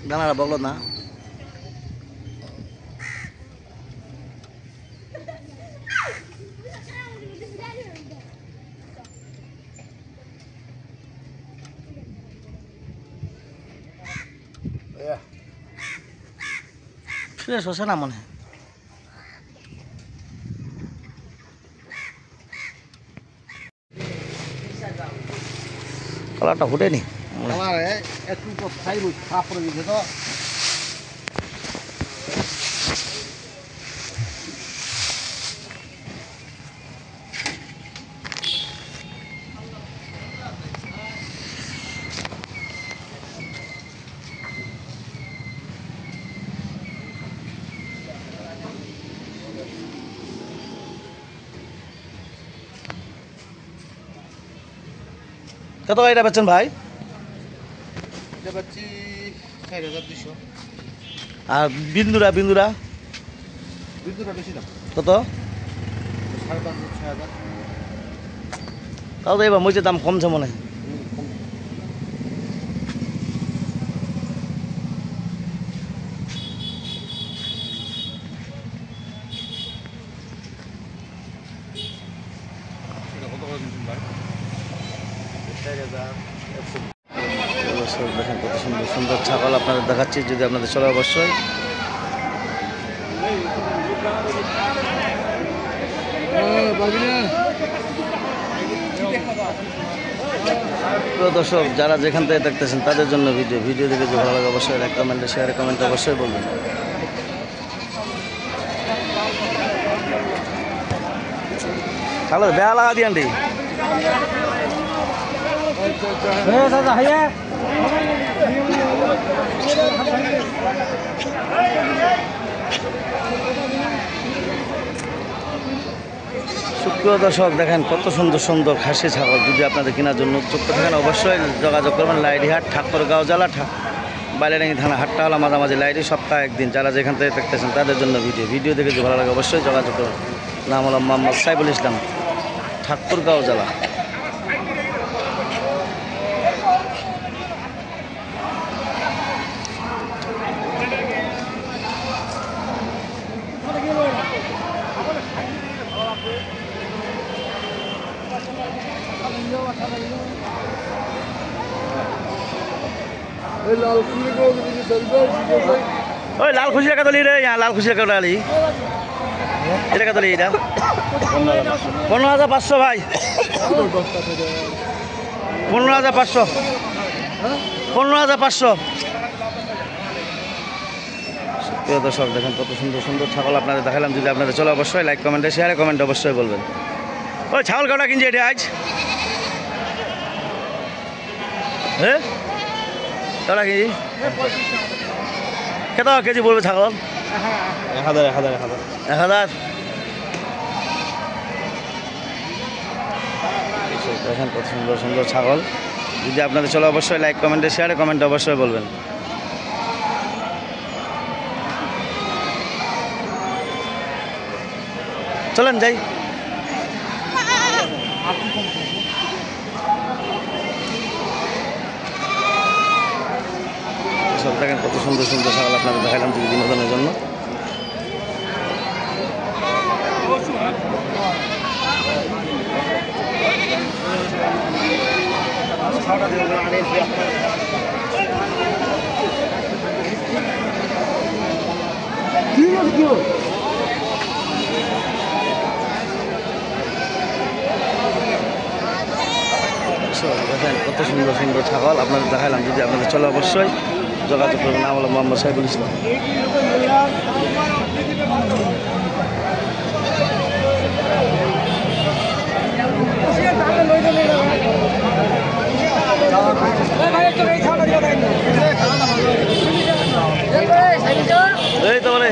দানারা বগল না ফ্রেশ হচ্ছে না মনে হয় কালারটা ফুটেনি একটু খাইব সাপ পড়ে গেছে তো কত এটা বেচছেন ভাই? এটা পাচ্ছি 4200। আর বিন্দুরা বিন্দুরা বিদ্যুৎটা বেশি দাম, কত? 5500-6000। তাও তো এবার মরিচের দাম কমছে মনে হয়। দেখেন কত সুন্দর সুন্দর ছাগল আপনাদের দেখাচ্ছি, যদি আপনাদের চলে অবশ্যই। প্রিয় দর্শক, যারা যেখান থেকে দেখতেছেন তাদের জন্য ভিডিও দেখে যে ভালো লাগে অবশ্যই লাইক কমেন্টে শেয়ারে কমেন্ট অবশ্যই বলবেন। তাহলে বেয়া লাগা দিয়ে আন্টি সুপ্রিয় দর্শক, দেখেন কত সুন্দর সুন্দর খাসি ছাগল। যদি আপনাদের কেনার জন্য উৎসুক থাকেন অবশ্যই যোগাযোগ করবেন। লাইডিহাট, ঠাকুরগাঁও জেলা, বাইলেডাঙ্গি থানা, হাটটা হলো মাঝামাঝি লাইডি, সপ্তাহে একদিন। যারা যেখান থেকে দেখতেছেন তাদের জন্য ভিডিও দেখে যে ভালো লাগে অবশ্যই যোগাযোগ করবেন। নাম হলো মোহাম্মদ সাইফুল ইসলাম, ঠাকুরগাঁও জেলা। ওই লাল খুশি টাকা তলি রে, লাল খুশি টাকা তলি এটা টাকা তলি, এটা 15,500 ভাই, 15,500, 15,500। প্রিয় দর্শক, দেখেন কত সুন্দর সুন্দর ছাগল আপনাদের দেখালাম। যদি আপনাদের চলে অবশ্যই লাইক কমেন্টে শেয়ারে কমেন্ট অবশ্যই বলবেন। ওই ছাগল কটা কিনছে এটা আজ? হ্যাঁ কটা কেজি? কত কেজি বলবে ছাগল? 1000। দেখেন কত সুন্দর সুন্দর ছাগল। যদি আপনাদের চলে অবশ্যই লাইক কমেন্টে শেয়ারে কমেন্ট অবশ্যই বলবেন। চলেন যাই। সব দেখেন কত সুন্দর সুন্দর ছাগল আপনাদের দেখালাম যদি বিনোদনের জন্য। দেখেন কত সুন্দর সুন্দর ছাগল আপনাদের দেখালাম। যদি আপনাদের চলে অবশ্যই যোগাযোগ করবেন। নাম হলো মোহাম্মদ সাইফুল ইসলাম। এই তো বলে